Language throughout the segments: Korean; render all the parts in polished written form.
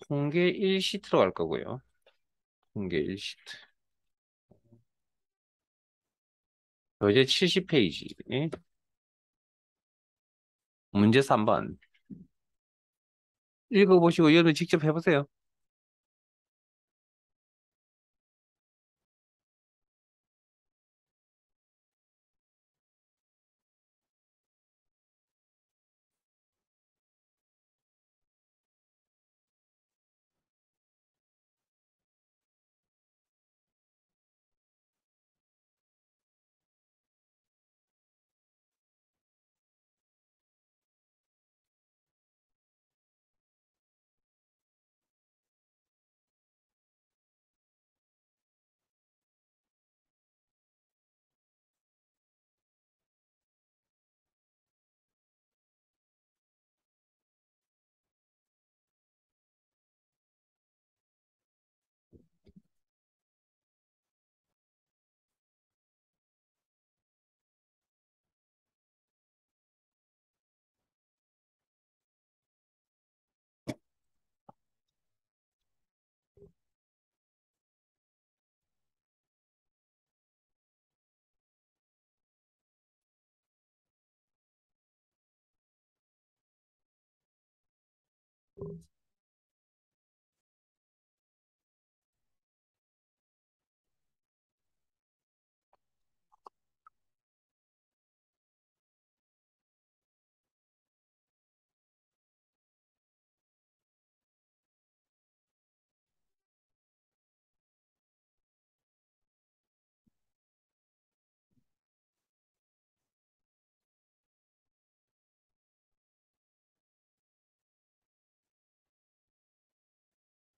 통계 1시트로 갈 거고요. 통계 1시트. 이제 70페이지. 문제 3번. 읽어보시고 여러분 직접 해보세요.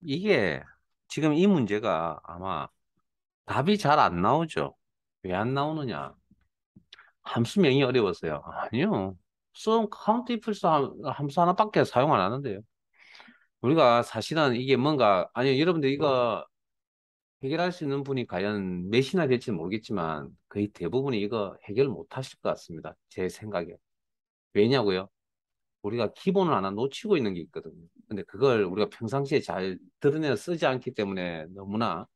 이게 지금 이 문제가 아마 답이 잘 안 나오죠. 왜 안 나오느냐? 함수명이 어려웠어요. 아니요. 카운트 이플스 함수 하나밖에 사용 안 하는데요. 우리가 사실은 이게 뭔가, 아니요, 여러분들 이거 해결할 수 있는 분이 과연 몇이나 될지는 모르겠지만 거의 대부분이 이거 해결 못 하실 것 같습니다. 제 생각에. 왜냐고요? 우리가 기본을 하나 놓치고 있는 게 있거든요. 근데 그걸 우리가 평상시에 잘 드러내서 쓰지 않기 때문에 너무나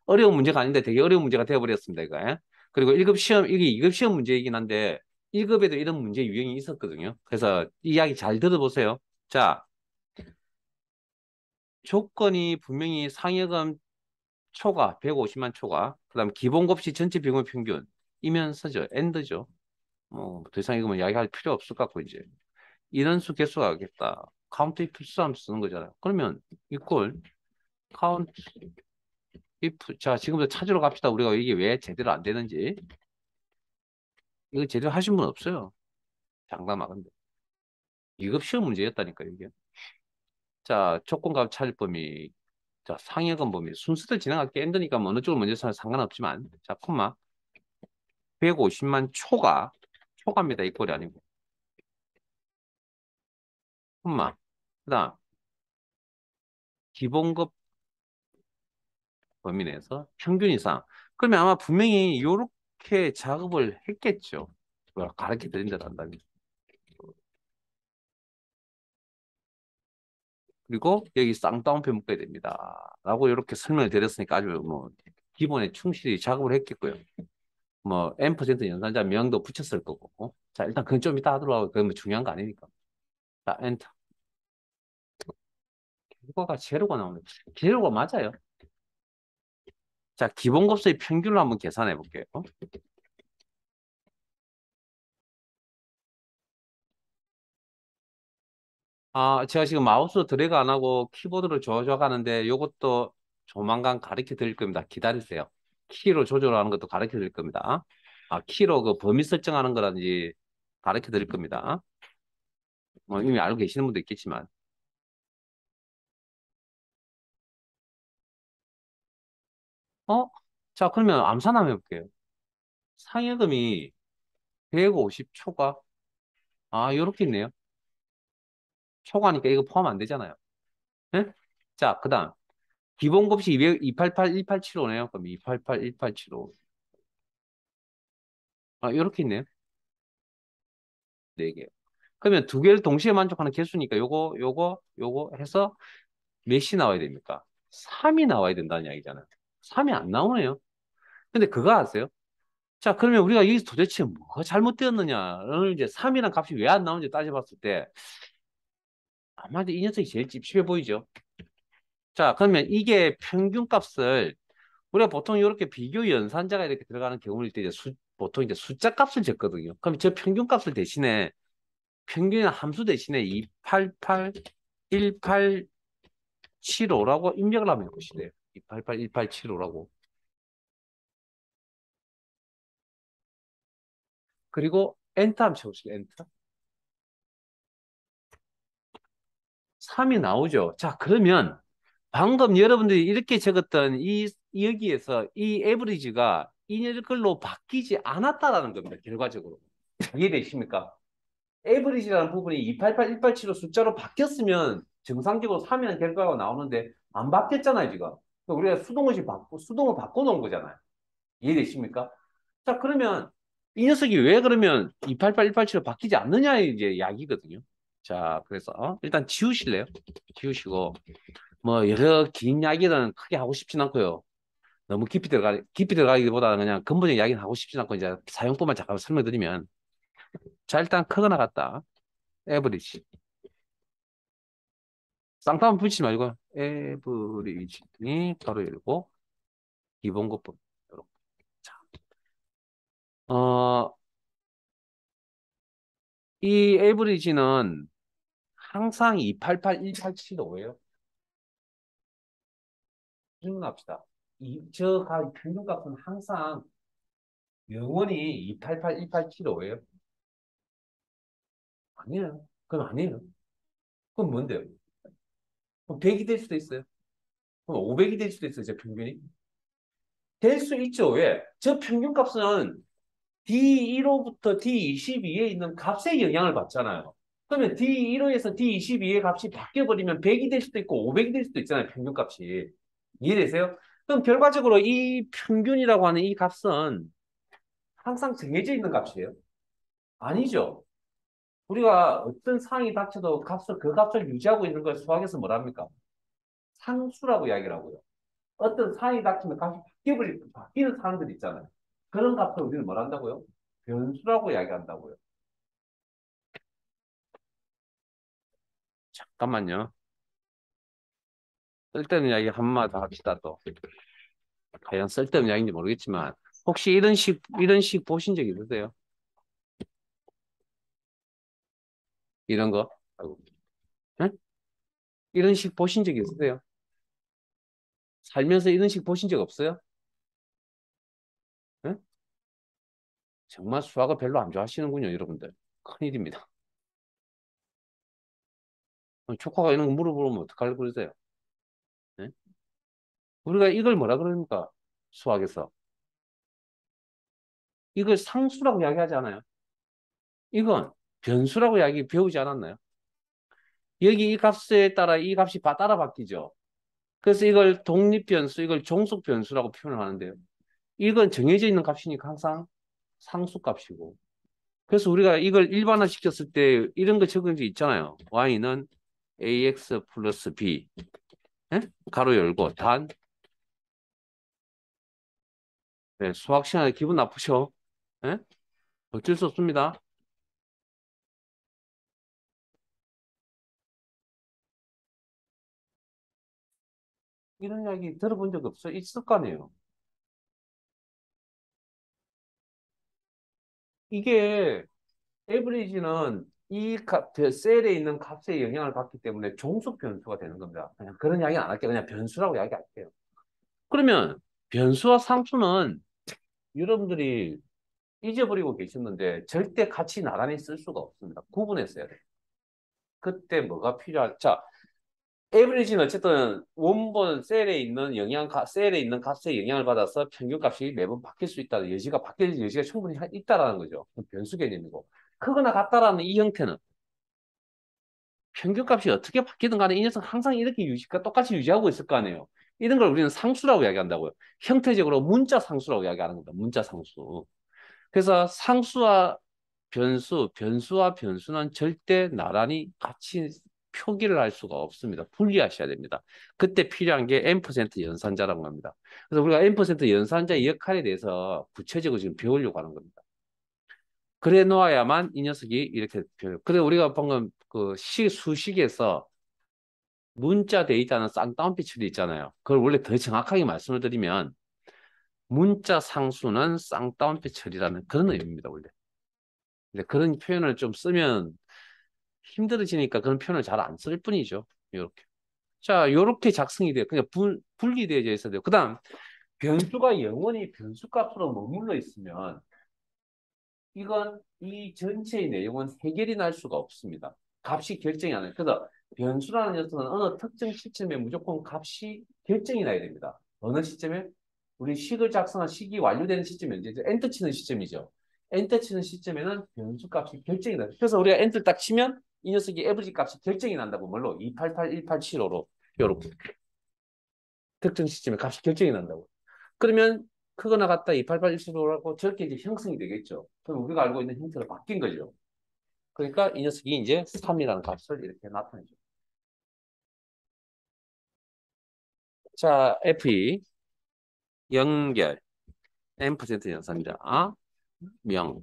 어려운 문제가 아닌데 되게 어려운 문제가 되어버렸습니다, 이거. 예? 그리고 1급 시험, 이게 2급 시험 문제이긴 한데 1급에도 이런 문제 유형이 있었거든요. 그래서 이야기 잘 들어보세요. 자, 조건이 분명히 상여금 초과, 150만 초과, 그 다음 기본급시 전체 비용의 평균, 이면서죠. 엔드죠. 뭐, 더 이상 이거 뭐 이야기할 필요 없을 것 같고, 이제. 인원수 개수가 하겠다. 카운트 if 수함 쓰는 거잖아요. 그러면, 이꼴, 카운트 if, 자, 지금부터 찾으러 갑시다. 우리가 이게 왜 제대로 안 되는지. 이거 제대로 하신 분 없어요. 장담하건데. 2급 시험 문제였다니까요, 이게. 자, 조건값 찾을 범위, 자, 상여금 범위, 순서대로 진행할게. 엔드니까 뭐 어느 쪽을 먼저 써도 상관없지만. 자, 콤마. 150만 초과입니다. 이 꼴이 아니고. 콤마. 그 다음, 기본급 범위 내에서 평균 이상. 그러면 아마 분명히 이렇게 작업을 했겠죠. 가르쳐 드린다 한다면. 그리고 여기 쌍따옴표 묶어야 됩니다. 라고 이렇게 설명을 드렸으니까 아주 뭐, 기본에 충실히 작업을 했겠고요. 뭐, M% 연산자 명도 붙였을 거고. 자, 일단 그건 좀 이따 하도록 하고, 그건 뭐 중요한 거 아니니까. 자, 엔터. 결과가 제로가 나오네. 제로가 맞아요. 자, 기본급수의 평균을 한번 계산해 볼게요. 아, 제가 지금 마우스 드래그 안 하고 키보드를 조작하는데 이것도 조만간 가르쳐 드릴 겁니다. 기다리세요. 키로 조절하는 것도 가르쳐 드릴 겁니다. 아, 키로 그 범위 설정하는 거라든지 가르쳐 드릴 겁니다. 뭐 이미 알고 계시는 분도 있겠지만. 어? 자, 그러면 암산 한번 해볼게요. 상여금이 150 초과? 아, 요렇게 있네요. 초과니까 이거 포함 안 되잖아요. 예? 자, 그 다음. 기본급식 200, 288, 1875네요. 그럼 288, 1875. 아, 요렇게 있네요. 네 개. 그러면 두 개를 동시에 만족하는 개수니까 요거 해서 몇이 나와야 됩니까? 3이 나와야 된다는 이야기잖아요. 3이 안 나오네요. 근데 그거 아세요? 자, 그러면 우리가 여기서 도대체 뭐가 잘못되었느냐를 이제 3이라는 값이 왜 안 나오는지 따져봤을 때 아마도 이 녀석이 제일 찝찝해 보이죠? 자, 그러면 이게 평균값을 우리가 보통 이렇게 비교 연산자가 이렇게 들어가는 경우일 때 이제 보통 이제 숫자 값을 줬거든요. 그럼 저 평균값을 대신에 평균 함수 대신에 288, 1875라고 입력을 하면 보시래요. 288, 1875라고. 그리고 엔터 한번 쳐보시죠. 엔터. 3이 나오죠. 자, 그러면 방금 여러분들이 이렇게 적었던 여기에서 이 에버리지가 이걸로 바뀌지 않았다라는 겁니다. 결과적으로. 이해되십니까? 에버리지라는 부분이 288, 187로 숫자로 바뀌었으면 정상적으로 3이라는 결과가 나오는데 안 바뀌었잖아요, 지금. 그러니까 우리가 수동을 바꿔놓은 거잖아요. 이해되십니까? 자, 그러면 이 녀석이 왜 그러면 288, 187로 바뀌지 않느냐 이제 이야기거든요. 자, 그래서 일단 지우실래요? 지우시고 뭐 여러 긴 이야기는 크게 하고 싶진 않고요. 너무 깊이 들어가기보다는 그냥 근본적 이야기는 하고 싶진 않고 이제 사용법만 잠깐 설명드리면 자, 일단 크거나 같다. 에버리지. 쌍따옴 붙이지 말고 에버리지니 가로 열고 기본급분. 이렇게. 자, 어, 이 에버리지는 항상 288, 187, 5예요. 질문합시다. 평균값은 항상 영원히 288, 187, 5예요? 아니에요. 그건 아니에요. 그건 뭔데요? 그럼 100이 될 수도 있어요. 그럼 500이 될 수도 있어요. 저 평균이. 될 수 있죠. 왜? 저 평균값은 D1호부터 D22에 있는 값의 영향을 받잖아요. 그러면 D1호에서 D22의 값이 바뀌어버리면 100이 될 수도 있고 500이 될 수도 있잖아요. 평균값이. 이해되세요? 그럼 결과적으로 이 평균이라고 하는 이 값은 항상 정해져 있는 값이에요? 아니죠. 우리가 어떤 상황이 닥쳐도 그 값을 유지하고 있는 걸 수학에서 뭐랍니까? 상수라고 이야기를 하고요. 어떤 상황이 닥치면 값이 바뀌는 상황들이 있잖아요. 그런 값을 우리는 뭘 한다고요? 변수라고 이야기한다고요. 잠깐만요. 쓸데없는 이야기 한마디 더 합시다, 또. 과연 쓸데없는 이야기인지 모르겠지만, 혹시 이런 식 보신 적 있으세요? 이런 거? 아이고. 응? 이런 식 보신 적 있으세요? 살면서 이런 식 보신 적 없어요? 응? 정말 수학을 별로 안 좋아하시는군요, 여러분들. 큰일입니다. 조카가 이런 거 물어보면 어떡하려고 그러세요? 응? 우리가 이걸 뭐라 그럽니까? 수학에서. 이걸 상수라고 이야기하지 않아요? 이건 변수라고 이야기 배우지 않았나요? 여기 이 값에 따라 이 값이 따라 바뀌죠. 그래서 이걸 독립변수, 이걸 종속변수라고 표현을 하는데요. 이건 정해져 있는 값이니까 항상 상수값이고. 그래서 우리가 이걸 일반화 시켰을 때 이런 거 적은 게 있잖아요. y는 ax 플러스 b. 예? 가로 열고 단. 네, 수학 시간에 기분 나쁘죠? 예? 어쩔 수 없습니다. 이런 이야기 들어본 적 없어? 있을 거 아니에요. 이게 에브리지는 셀에 있는 값에 영향을 받기 때문에 종속 변수가 되는 겁니다. 그냥 그런 이야기 안 할게요. 그냥 변수라고 이야기할게요. 그러면 변수와 상수는 여러분들이 잊어버리고 계셨는데 절대 같이 나란히 쓸 수가 없습니다. 구분했어야 돼요. 그때 뭐가 필요할, 자, 에브리지는 어쨌든 원본 셀에 있는 값에 영향을 받아서 평균값이 매번 바뀔 수 있다는 바뀔 여지가 충분히 있다라는 거죠. 변수 개념이고. 크거나 같다라는 이 형태는 평균값이 어떻게 바뀌든 간에 이 녀석 항상 이렇게 똑같이 유지하고 있을 거 아니에요. 이런 걸 우리는 상수라고 이야기한다고요. 형태적으로 문자 상수라고 이야기하는 겁니다. 문자 상수. 그래서 변수와 변수는 절대 나란히 같이 표기를 할 수가 없습니다. 분리하셔야 됩니다. 그때 필요한 게 n% 연산자라고 합니다. 그래서 우리가 n% 연산자의 역할에 대해서 구체적으로 지금 배우려고 하는 겁니다. 그래 놓아야만 이 녀석이 이렇게 표현. 그래 우리가 방금 그 수식에서 문자 데이터는 쌍따옴표 처리 있잖아요. 그걸 원래 더 정확하게 말씀을 드리면 문자 상수는 쌍따옴표 처리라는 그런 의미입니다, 원래. 근데 그런 표현을 좀 쓰면 힘들어지니까 그런 표현을 잘 안 쓸 뿐이죠. 이렇게. 자, 이렇게 작성이 돼요. 그냥 분리되어져 있어야 돼요. 그 다음, 변수가 영원히 변수값으로 머물러 있으면 이건 이 전체의 내용은 해결이 날 수가 없습니다. 값이 결정이 안 해요. 그래서 변수라는 녀석은 어느 특정 시점에 무조건 값이 결정이 나야 됩니다. 어느 시점에? 우리 식을 작성한 식이 완료되는 시점이 언제 엔터 치는 시점이죠. 엔터 치는 시점에는 변수 값이 결정이 나요. 그래서 우리가 엔터 딱 치면 이 녀석이 에버리지 값이 결정이 난다고. 뭘로? 288, 1875로. 요렇게. 특정 시점에 값이 결정이 난다고. 그러면 크거나 같다 288, 175라고 저렇게 이제 형성이 되겠죠. 그럼 우리가 알고 있는 형태로 바뀐 거죠. 그러니까 이 녀석이 이제 3이라는 값을 이렇게 나타내죠. 자, F2 연결 n% 연산자 명.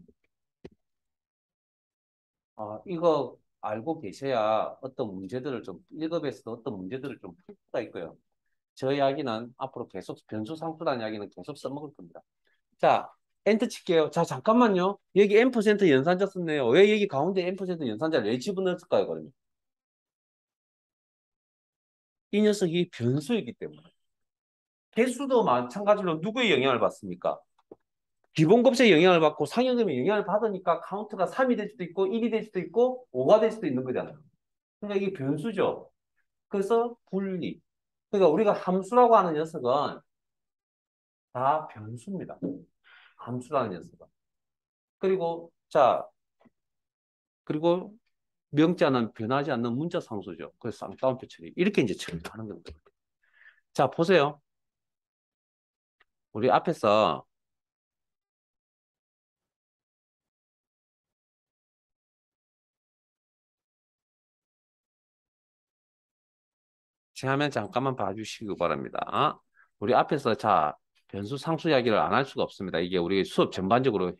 이거 알고 계셔야 어떤 문제들을 좀 1급에서도 어떤 문제들을 좀 풀 수가 있고요. 저 이야기는 앞으로 계속 변수 상수라는 이야기는 계속 써먹을 겁니다. 자, 엔터 칠게요. 자, 잠깐만요. 여기 n% 연산자 썼네요. 왜 여기 가운데 n% 연산자를 왜 집어넣었을까요, 그러면? 이 녀석이 변수이기 때문에. 개수도 마찬가지로 누구의 영향을 받습니까? 기본값의 영향을 받고 상여금의 영향을 받으니까 카운트가 3이 될 수도 있고 1이 될 수도 있고 5가 될 수도 있는 거잖아요. 그러니까 이게 변수죠. 그래서 분리. 그러니까 우리가 함수라고 하는 녀석은 다 변수입니다. 함수라는 녀석은. 그리고 자, 그리고 명자는 변하지 않는 문자 상수죠. 그래서 쌍따옴표 처리. 이렇게 이제 처리하는 겁니다. 자, 보세요. 우리 앞에서 제 화면 잠깐만 봐주시기 바랍니다. 우리 앞에서 자, 변수 상수 이야기를 안 할 수가 없습니다. 이게 우리 수업 전반적으로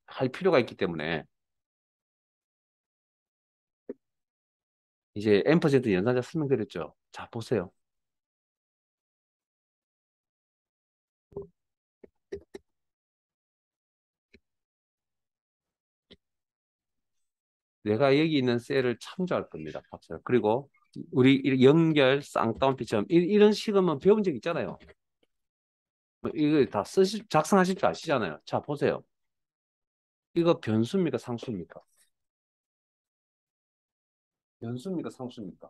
할 필요가 있기 때문에 이제 n% 연산자 설명드렸죠. 자, 보세요. 내가 여기 있는 셀을 참조할 겁니다. 박사. 그리고 우리 연결 쌍따옴표처럼 이런 식으로 배운 적 있잖아요. 뭐 이거 다 작성하실 줄 아시잖아요. 자, 보세요. 이거 변수입니까? 상수입니까? 변수입니까? 상수입니까?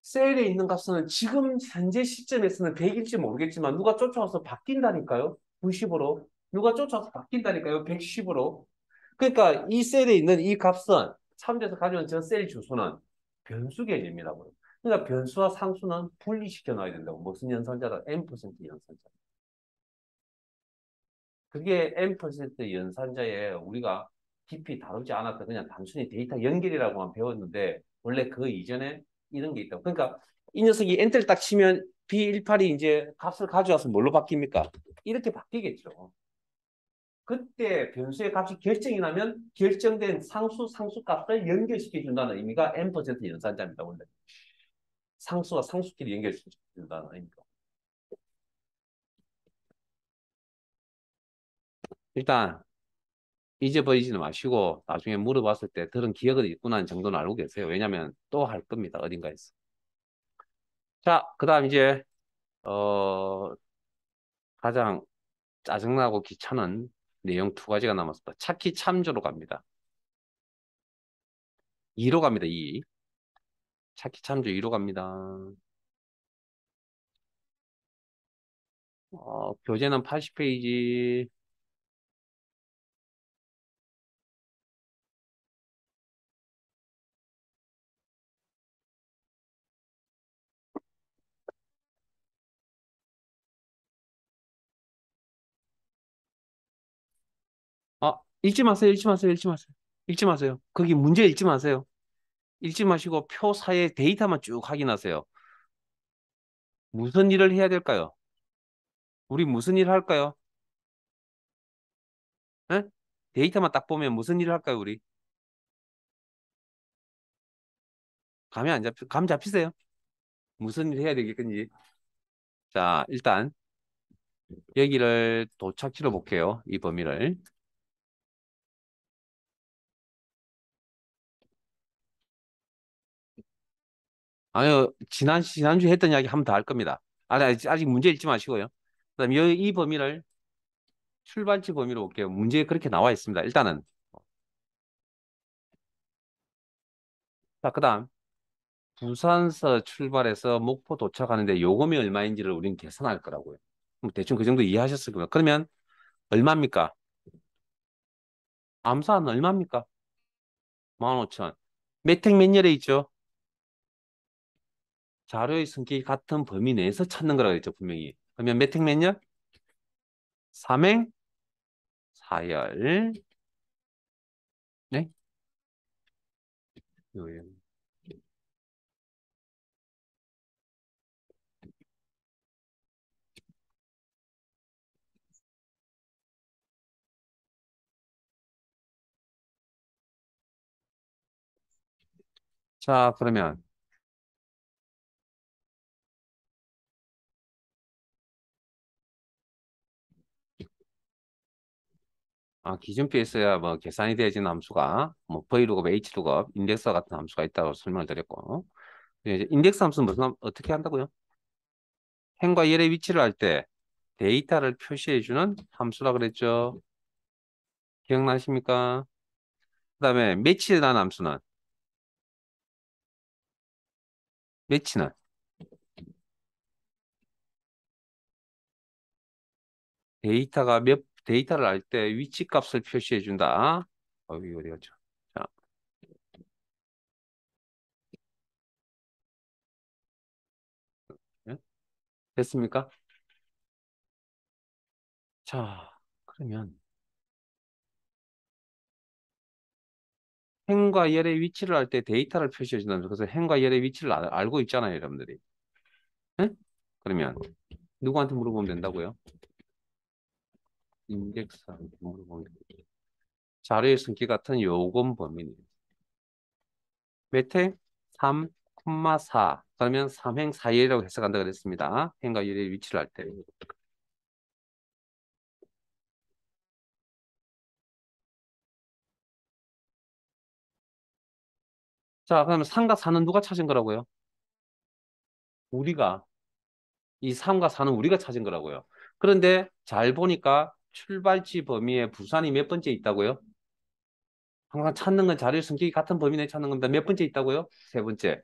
셀에 있는 값은 지금 현재 시점에서는 100일지 모르겠지만 누가 쫓아와서 바뀐다니까요. 90으로. 누가 쫓아와서 바뀐다니까요. 110으로. 그러니까 이 셀에 있는 이 값은 참조해서 가져온 저 셀 주소는 변수 개념이라고요. 그러니까 변수와 상수는 분리시켜 놔야 된다고. 무슨 연산자다? n% 연산자. 그게 n% 연산자에 우리가 깊이 다루지 않았던 그냥 단순히 데이터 연결이라고만 배웠는데 원래 그 이전에 이런 게 있다고. 그러니까 이 녀석이 엔터를 딱 치면 B18이 이제 값을 가져와서 뭘로 바뀝니까? 이렇게 바뀌겠죠. 그때 변수의 값이 결정이 나면 결정된 상수 값을 연결시켜 준다는 의미가 n% 연산자입니다. 원래 상수와 상수끼리 연결시켜 준다는 의미가. 일단 잊어버리지는 마시고 나중에 물어봤을 때 들은 기억이 있구나 정도는 알고 계세요. 왜냐하면 또 할 겁니다. 어딘가에서. 자, 그다음 이제 어, 가장 짜증나고 귀찮은 내용 두 가지가 남았습니다. 찾기 참조로 갑니다. 2로 갑니다. 2. 찾기 참조 2로 갑니다. 교재는 80페이지. 읽지 마세요. 읽지 마세요. 읽지 마세요. 읽지 마세요. 거기 문제 읽지 마세요. 읽지 마시고 표 사이에 데이터만 쭉 확인하세요. 무슨 일을 해야 될까요? 우리 무슨 일 할까요? 에? 데이터만 딱 보면 무슨 일을 할까요, 우리? 감 잡히세요? 무슨 일 해야 되겠는지. 자, 일단 여기를 도착지로 볼게요. 이 범위를. 아유, 지난주에 했던 이야기 한 번 더 할 겁니다. 아직 문제 읽지 마시고요. 그다음 이 범위를 출발지 범위로 볼게요. 문제에 그렇게 나와 있습니다. 일단은. 자, 그다음 부산서 출발해서 목포 도착하는데 요금이 얼마인지를 우리는 계산할 거라고요. 대충 그 정도 이해하셨을 거예요. 그러면 얼마입니까? 암산 얼마입니까? 15,000. 몇 행 몇 열에 있죠? 자료의 성격이 같은 범위 내에서 찾는 거라고 했죠, 분명히. 그러면 몇 행 몇 열? 3행 4열. 네? 요요. 자, 그러면 기준표에 있어야 뭐 계산이 되어지는 함수가 뭐 V루급, H루급, 인덱스 같은 함수가 있다고 설명을 드렸고 이제 인덱스 함수는 어떻게 한다고요? 행과 열의 위치를 할 때 데이터를 표시해주는 함수라 그랬죠. 기억나십니까? 그다음에 매치라는 함수는 매치는 데이터를 할 때 위치 값을 표시해준다. 이거 어디 갔죠? 자, 예? 됐습니까? 자, 그러면 행과 열의 위치를 할 때 데이터를 표시해준다면 그래서 행과 열의 위치를 알고 있잖아요, 여러분들이. 예? 그러면 누구한테 물어보면 된다고요? 인덱스한테 물어보면 됩니다. 자료의 성격 같은 요금 범위는 몇 행? 3,4. 그러면 3행 4열이라고 해석한다 그랬습니다. 행과 열의 위치를 할 때. 자, 그러면 3과 4는 누가 찾은 거라고요? 우리가. 이 3과 4는 우리가 찾은 거라고요. 그런데 잘 보니까 출발지 범위에 부산이 몇 번째 있다고요? 항상 찾는 건 자료의 성격이 같은 범위 내에 찾는 건데 몇 번째 있다고요? 세 번째.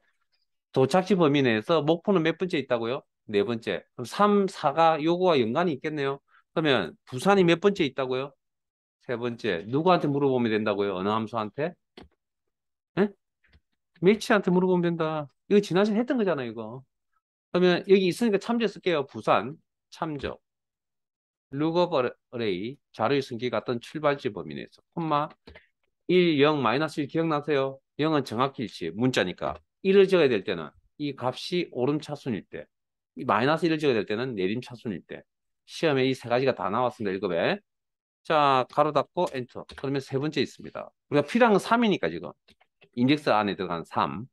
도착지 범위 내에서 목표는 몇 번째 있다고요? 네 번째. 그럼 3, 4가 요거와 연관이 있겠네요. 그러면 부산이 몇 번째 있다고요? 세 번째. 누구한테 물어보면 된다고요? 어느 함수한테? 예? 매치한테 물어보면 된다. 이거 지난주에 했던 거잖아요, 이거. 그러면 여기 있으니까 참조 쓸게요. 부산, 참조. 룩업 어레이, 자료의 성격 같은 출발지 범위 내에서. 콤마 1, 0, 마이너스 1 기억나세요? 0은 정확히 일치, 문자니까. 1을 적어야 될 때는 이 값이 오름차순일 때, 이 마이너스 1을 적어야 될 때는 내림차순일 때. 시험에 이 세 가지가 다 나왔습니다. 1급에. 자, 가로 닫고 엔터. 그러면 세 번째 있습니다. 우리가 필요한 건 3이니까 지금. 인덱스 안에 들어간 3.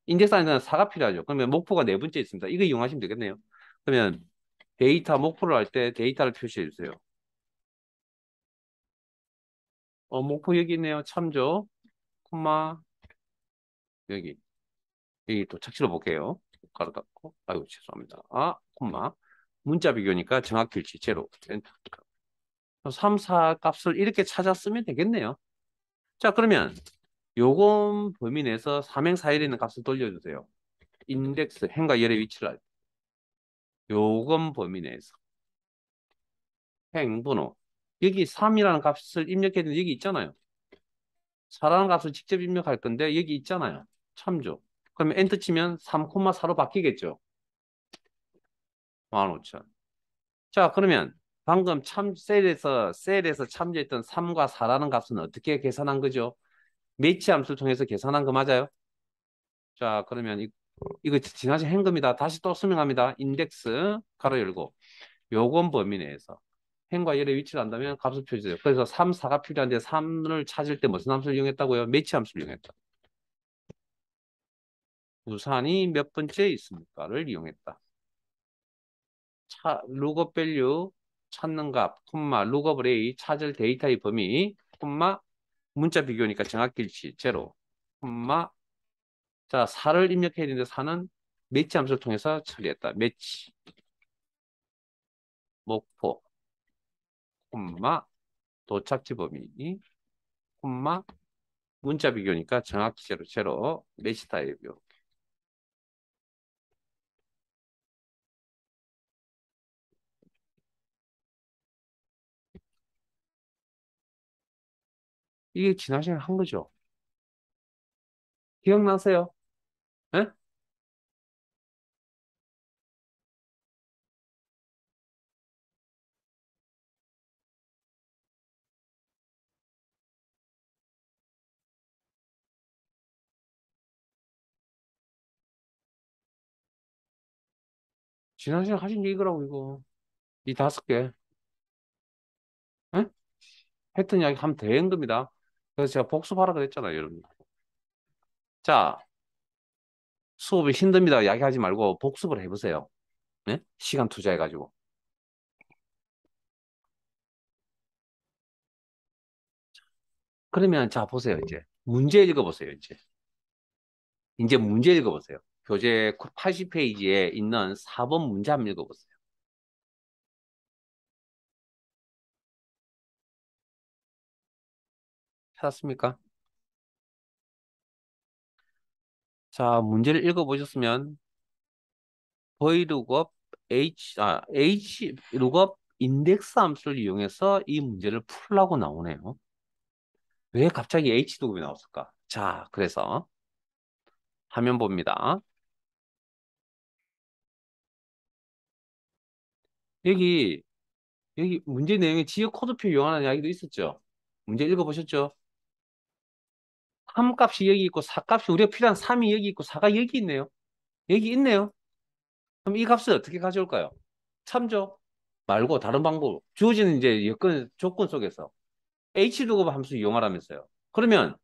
인덱스 안에 들어간 4가 필요하죠. 그러면 목표가 네 번째 있습니다. 이거 이용하시면 되겠네요. 그러면 데이터 목표를 할 때 데이터를 표시해 주세요. 목표 여기 있네요. 참조, 콤마, 여기. 여기 또 착시로 볼게요. 가로 닫고. 아이고, 죄송합니다. 콤마. 문자 비교니까 정확히 일치, 제로. 엔터. 3, 4 값을 이렇게 찾았으면 되겠네요. 자, 그러면 요금 범위 내에서 삼행 사일에 있는 값을 돌려주세요. 인덱스, 행과 열의 위치를 알 때. 요금 범위 내에서. 행, 번호. 여기 3이라는 값을 입력해야 되는데 여기 있잖아요. 4라는 값을 직접 입력할 건데 여기 있잖아요. 참조. 그러면 엔터 치면 3,4로 바뀌겠죠. 15,000. 자, 그러면 방금 셀에서 참조했던 3과 4라는 값은 어떻게 계산한 거죠? 매치 함수를 통해서 계산한 거 맞아요? 자, 그러면 이거 지나친 행급이다. 다시 또 설명합니다. 인덱스 가로 열고 요건 범위 내에서 행과 열의 위치를 안다면 값을 표시해요. 그래서 3, 4가 필요한데 3을 찾을 때 무슨 함수를 이용했다고요? 매치 함수를 이용했다. 부산이 몇 번째 있습니까를 이용했다. 룩업 밸류 찾는 값, 콤마 룩업 A 찾을 데이터의 범위, 콤마 문자 비교니까 정확일치 제로, 콤마 자 4를 입력해야 되는데 4는 매치 함수를 통해서 처리했다. 매치 목포, 콤마 도착지 범위, 콤마 문자 비교니까 정확히 제로 제로 매치 타입이요. 이게 지난 시간에 한 거죠. 기억나세요? 예? 지난 시간에 하신 게 이거라고 이거. 이 5개. 예? 했던 이야기 하면 대행급니다. 그래서 제가 복습하라 그랬잖아요, 여러분. 자, 수업이 힘듭니다. 이야기하지 말고 복습을 해보세요. 예? 시간 투자해가지고. 그러면 자, 보세요, 이제. 문제 읽어보세요, 이제. 이제 문제 읽어보세요. 교재 80페이지에 있는 4번 문제 한번 읽어보세요. 찾았습니까? 자, 문제를 읽어보셨으면 void lookup 인덱스 함수를 이용해서 이 문제를 풀라고 나오네요. 왜 갑자기 htlookup이 나왔을까? 자, 그래서 화면 봅니다. 여기, 여기 문제 내용에 지역 코드표 이용하는 이야기도 있었죠? 문제 읽어보셨죠? 3값이 여기 있고 4값이 우리가 필요한 3이 여기 있고 4가 여기 있네요. 여기 있네요. 그럼 이 값을 어떻게 가져올까요? 참조 말고 다른 방법. 주어지는 이제 여건, 조건 속에서 hlookup 함수 이용하라면서요. 그러면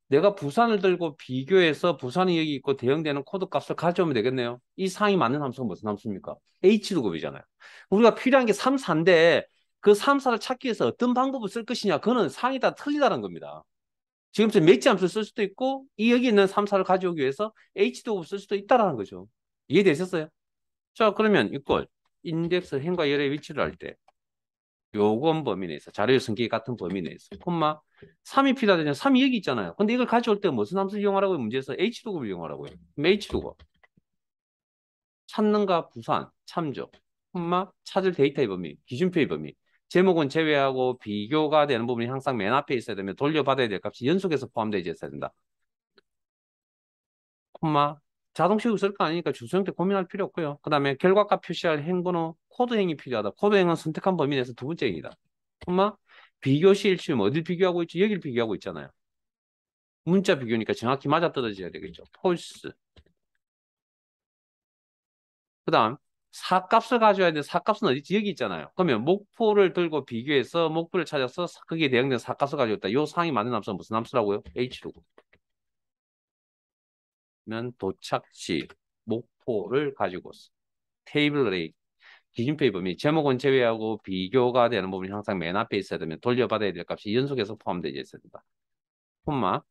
내가 부산을 들고 비교해서 부산이 여기 있고 대응되는 코드 값을 가져오면 되겠네요. 이 상이 맞는 함수가 무슨 함수입니까? H등급이잖아요. 우리가 필요한 게 3, 4인데 그 3, 4를 찾기 위해서 어떤 방법을 쓸 것이냐. 그거는 상이 다 틀리다는 겁니다. 지금부터 매치 함수를 쓸 수도 있고 이 여기 있는 3, 4를 가져오기 위해서 H등급을 쓸 수도 있다는 거죠. 이해되셨어요? 자, 그러면 이걸 인덱스 행과 열의 위치를 할 때 요건 범위 내에서 자료의 성격이 같은 범위 내에서 콤마 3이 필요하다면 3이 여기 있잖아요. 근데 이걸 가져올 때 무슨 함수를 이용하라고요? 문제에서 H로급을 이용하라고요. 그럼 H로급 찾는가 부산 참조 콤마 찾을 데이터의 범위 기준표의 범위 제목은 제외하고 비교가 되는 부분이 항상 맨 앞에 있어야 되면 돌려받아야 될 값이 연속해서 포함되어 있어야 된다. 콤마 자동식으로 쓸 거 아니니까 주소 형태 고민할 필요 없고요. 그 다음에 결과값 표시할 행번호 코드 행이 필요하다. 코드 행은 선택한 범위 내에서 두 번째 행이다. 콤마 비교 시 일치면 어딜 비교하고 있지? 여기를 비교하고 있잖아요. 문자 비교니까 정확히 맞아떨어져야 되겠죠. 폴스. 그 다음 사값을 가져야 돼. 사값은 어디 있지? 여기 있잖아요. 그러면 목표를 들고 비교해서 목표를 찾아서 거기에 대응된 사값을 가지고 있다. 요 상이 맞는 함수는 무슨 함수라고요? H로고. 그러면 도착지 목표를 가지고 테이블 레이 기준표의 범위 제목은 제외하고 비교가 되는 부분이 항상 맨 앞에 있어야 되면 돌려받아야 될 값이 연속해서 포함되어 있어야 된다. 콤마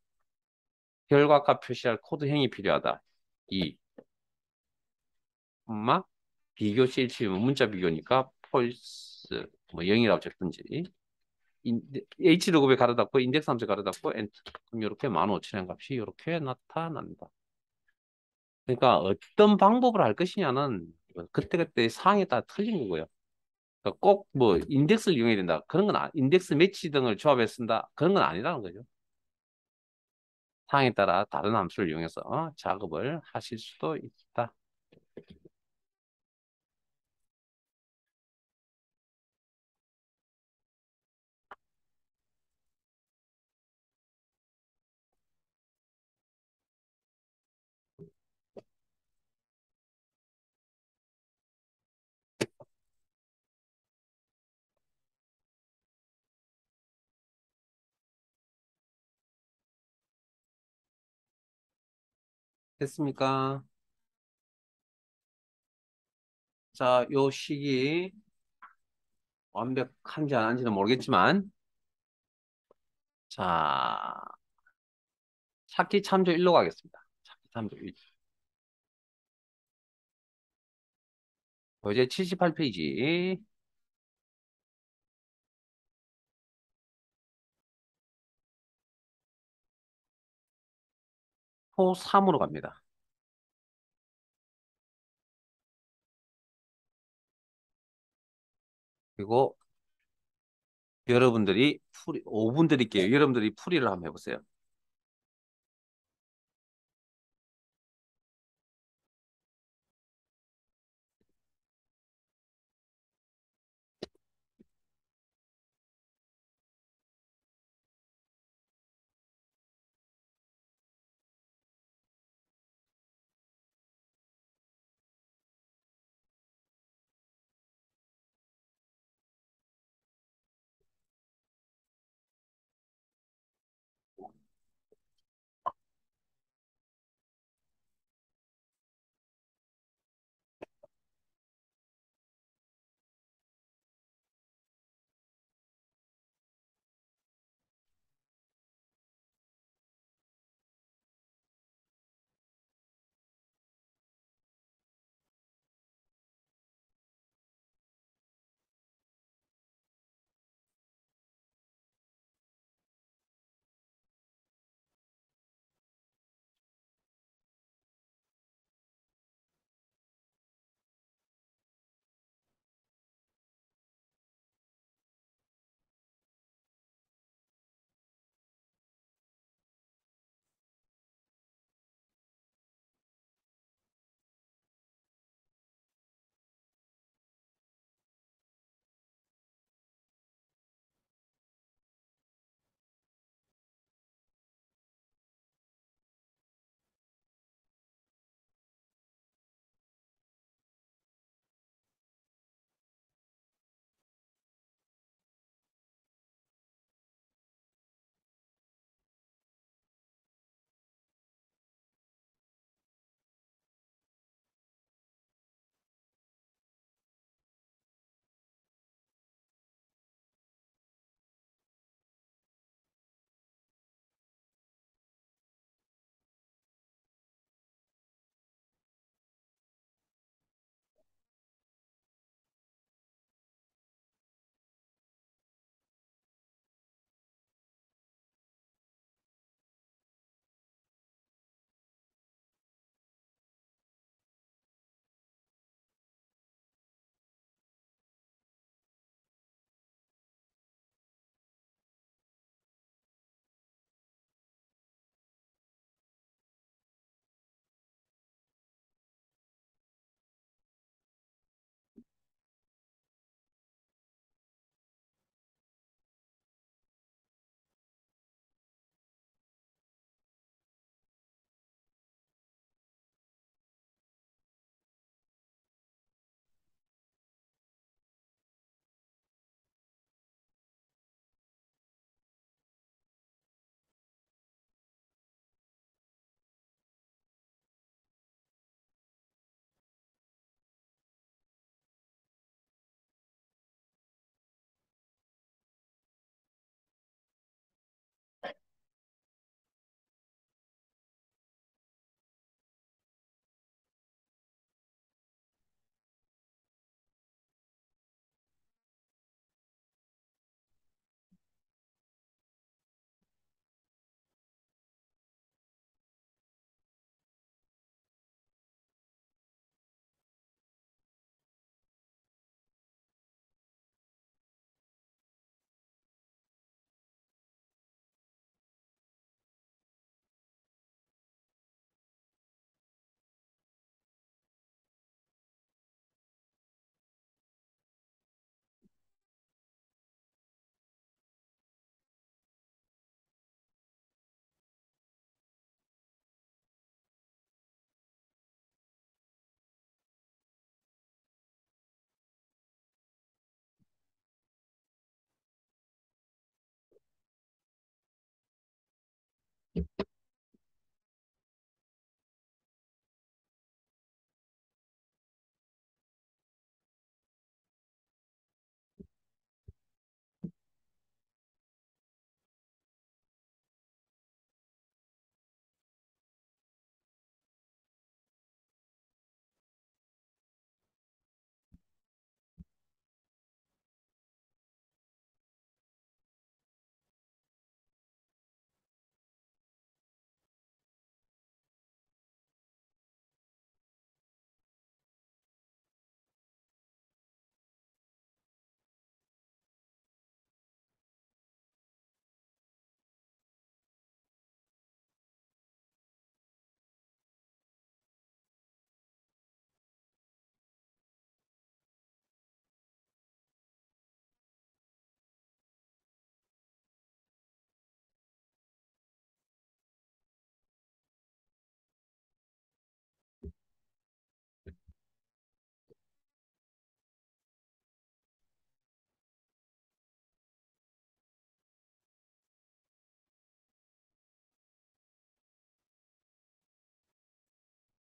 결과값 표시할 코드 행이 필요하다. 2 콤마 비교 실치면 문자 비교니까 폴스 뭐 0이라고 적든지 H로급에 가로닫고 인덱스 함수 가로닫고 엔터. 그럼 이렇게 15,000원 값이 이렇게 나타난다. 그러니까 어떤 방법을 할 것이냐는 그때그때 상황에 따라 틀린 거고요. 그러니까 꼭 뭐 인덱스를 이용해야 된다. 그런 건 인덱스 매치 등을 조합해 쓴다. 그런 건 아니라는 거죠. 상황에 따라 다른 함수를 이용해서 작업을 하실 수도 있다. 됐습니까? 자, 요 식이 완벽한지 안 한지는 모르겠지만, 자, 찾기 참조 1로 가겠습니다. 찾기 참조 1. 이제 78페이지. 호 3으로 갑니다. 그리고 여러분들이 5분 드릴게요. 여러분들이 풀이를 한번 해보세요.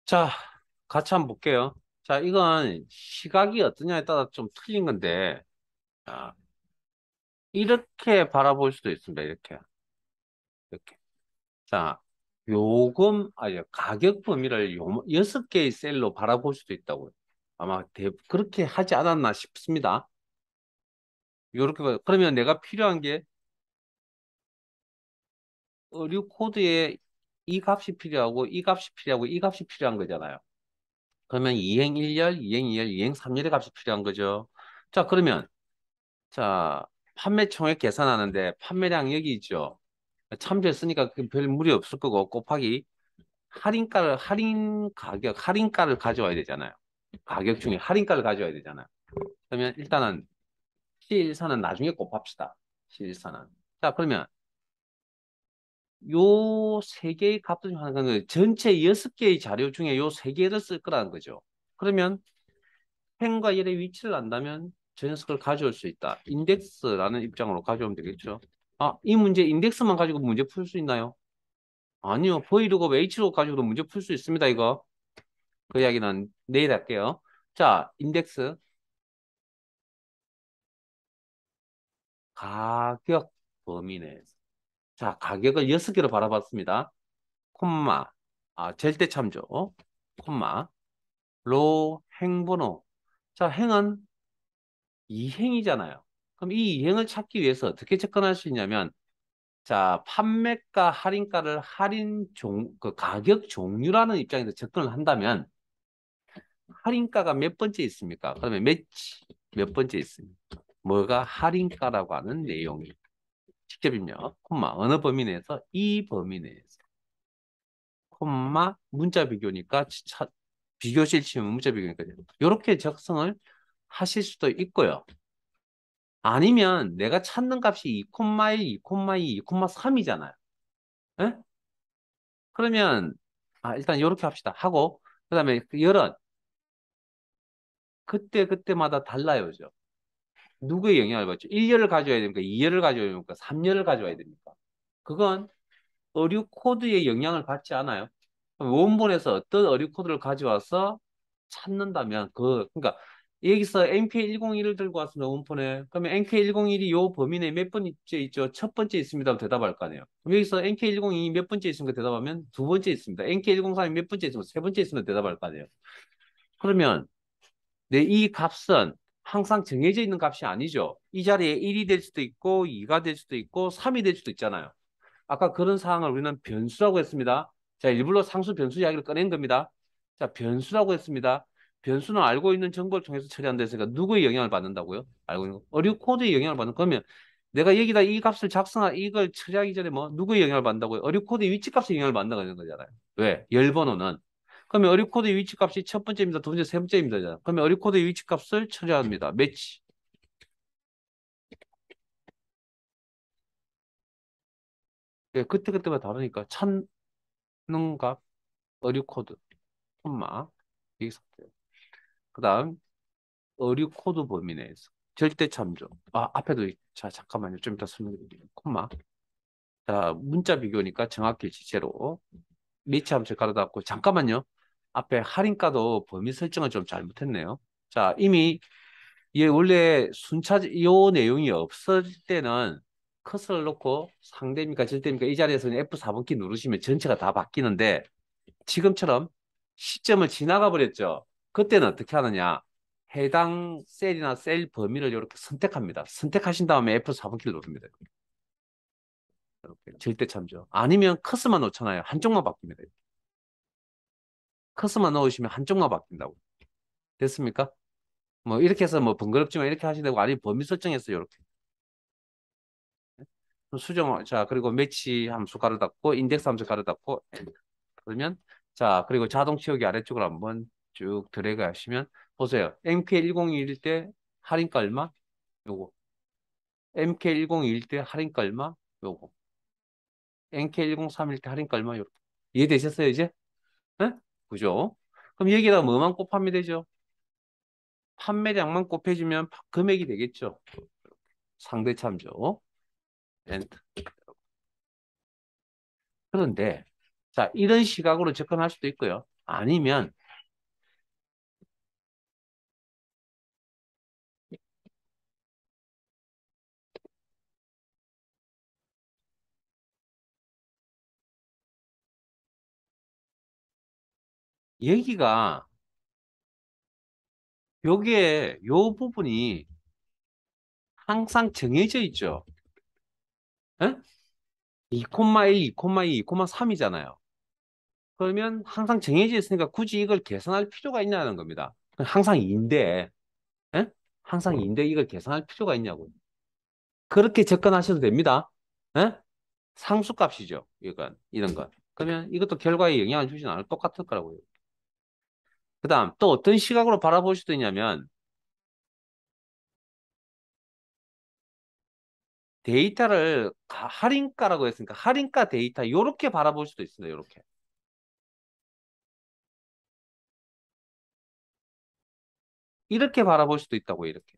자, 같이 한번 볼게요. 자, 이건 시각이 어떠냐에 따라 좀 틀린 건데, 자, 이렇게 바라볼 수도 있습니다. 이렇게. 이렇게. 자, 아니, 가격 범위를 여섯 개의 셀로 바라볼 수도 있다고요. 아마 그렇게 하지 않았나 싶습니다. 그러면 내가 필요한 게 의류 코드에 이 값이 필요하고, 이 값이 필요하고, 이 값이 필요한 거잖아요. 그러면 이행 1열, 이행 2열, 이행 3열의 값이 필요한 거죠. 자, 그러면, 자, 판매 총액 계산하는데 판매량 여기 있죠. 참조했으니까 별 무리 없을 거고, 곱하기 할인가를 가져와야 되잖아요. 가격 중에 할인가를 가져와야 되잖아요. 그러면 일단은 C14는 나중에 곱합시다. C14는. 자, 그러면 요 세 개의 값들 중 하나는 전체 여섯 개의 자료 중에 요 세 개를 쓸 거라는 거죠. 그러면 행과 열의 위치를 안다면 저 녀석을 가져올 수 있다. 인덱스라는 입장으로 가져오면 되겠죠. 아, 이 문제 인덱스만 가지고 문제 풀 수 있나요? 아니요. V로고 H로 가지고도 문제 풀 수 있습니다, 이거. 그 이야기는 내일 할게요. 자, 인덱스 가격 범위 내에서. 자, 가격을 여섯 개로 바라봤습니다. 콤마, 절대 참조, 콤마, 로 행번호. 자, 행은 이행이잖아요. 그럼 이 이행을 찾기 위해서 어떻게 접근할 수 있냐면, 자, 판매가, 할인가를 그 가격 종류라는 입장에서 접근을 한다면, 할인가가 몇 번째 있습니까? 그러면 몇 번째 있습니까? 뭐가 할인가라고 하는 내용이 직접 입력, 콤마, 어느 범위 내에서? 이 범위 내에서. 콤마, 문자 비교니까, 비교실 치면 문자 비교니까. 이렇게 작성을 하실 수도 있고요. 아니면 내가 찾는 값이 2,1, 2,2, 2,3이잖아요. 그러면, 일단 이렇게 합시다. 하고, 그 다음에 그 열은 그때그때마다 달라요죠. 누구의 영향을 받죠? 1열을 가져야 됩니까? 2열을 가져야 됩니까? 3열을 가져야 됩니까? 그건 어류 코드의 영향을 받지 않아요. 원본에서 어떤 어류 코드를 가져와서 찾는다면 그러니까 여기서 NK101을 들고 왔습니다. 원본에. 그러면 NK101이 요 범위 내에 몇 번째 있죠? 첫 번째 있습니다. 하면 대답할 거 아니에요. 그럼 여기서 NK102이 몇 번째 있습니까? 대답하면 두 번째 있습니다. NK103이 몇 번째 있습니까? 세 번째 있으면 대답할 거 아니에요. 그러면 내 이 값은 항상 정해져 있는 값이 아니죠. 이 자리에 1이 될 수도 있고 2가 될 수도 있고 3이 될 수도 있잖아요. 아까 그런 사항을 우리는 변수라고 했습니다. 자, 일부러 상수 변수 이야기를 꺼낸 겁니다. 자, 변수라고 했습니다. 변수는 알고 있는 정보를 통해서 처리한다 했으니까 누구의 영향을 받는다고요? 알고 있는 거. 어류 코드의 영향을 받는 거면 내가 여기다 이 값을 이걸 처리하기 전에 뭐 누구의 영향을 받는다고요? 어류 코드의 위치 값의 영향을 받는다는 거잖아요. 왜? 열 번호는. 그러면 어류 코드의 위치 값이 첫 번째입니다. 두 번째, 세 번째입니다. 그러면 어류 코드의 위치 값을 처리합니다. 매치. 예, 그때그때마다 다르니까 찾는 값, 어류 코드. 콤마 여기 상태. 그다음 어류 코드 범위 내에서 절대 참조. 앞에도 자 잠깐만요. 좀 이따 설명드릴게요. 콤마. 자 문자 비교니까 정확히 지체로 매치 함수 가로닫고 잠깐만요. 앞에 할인가도 범위 설정을 좀 잘못했네요. 자 이미 얘 원래 요 내용이 없을 때는 커서를 놓고 상대입니까 절대입니까 이 자리에서는 F4번키 누르시면 전체가 다 바뀌는데 지금처럼 시점을 지나가 버렸죠. 그때는 어떻게 하느냐? 해당 셀이나 셀 범위를 이렇게 선택합니다. 선택하신 다음에 F4번키를 누릅니다. 이렇게 절대 참조. 아니면 커서만 놓잖아요. 한쪽만 바뀝니다. 커서만 넣으시면 한쪽만 바뀐다고. 됐습니까? 뭐 이렇게 해서 뭐 번거롭지만 이렇게 하시되고 아니면 범위 설정해서 이렇게 자 그리고 매치 함수 가로 닫고 인덱스 함수 가로 닫고 그러면 자 그리고 자동 치우기 아래쪽으로 한번 쭉 드래그 하시면 보세요. MK1021일 때 할인가 얼마? 요거. MK1021일 때 할인가 얼마? 요거. MK103일 때 할인가 얼마? 요렇게. 이해되셨어요, 이제? 네? 그죠? 그럼 여기다 뭐만 곱하면 되죠? 판매량만 곱해주면 금액이 되겠죠? 상대 참조. 엔터. 그런데 자, 이런 시각으로 접근할 수도 있고요. 아니면 여기가 여기에 요 부분이 항상 정해져 있죠. 에? 2,1, 2,2, 2,3이잖아요. 그러면 항상 정해져 있으니까 굳이 이걸 계산할 필요가 있냐는 겁니다. 항상 2인데, 항상 2인데 이걸 계산할 필요가 있냐고. 그렇게 접근하셔도 됩니다. 에? 상수값이죠. 이건, 이런 건. 그러면 이것도 결과에 영향을 주진 않을 똑같을 거라고요. 그 다음, 또 어떤 시각으로 바라볼 수도 있냐면, 데이터를 할인가라고 했으니까, 할인가 데이터, 이렇게 바라볼 수도 있습니다. 이렇게. 이렇게 바라볼 수도 있다고, 이렇게.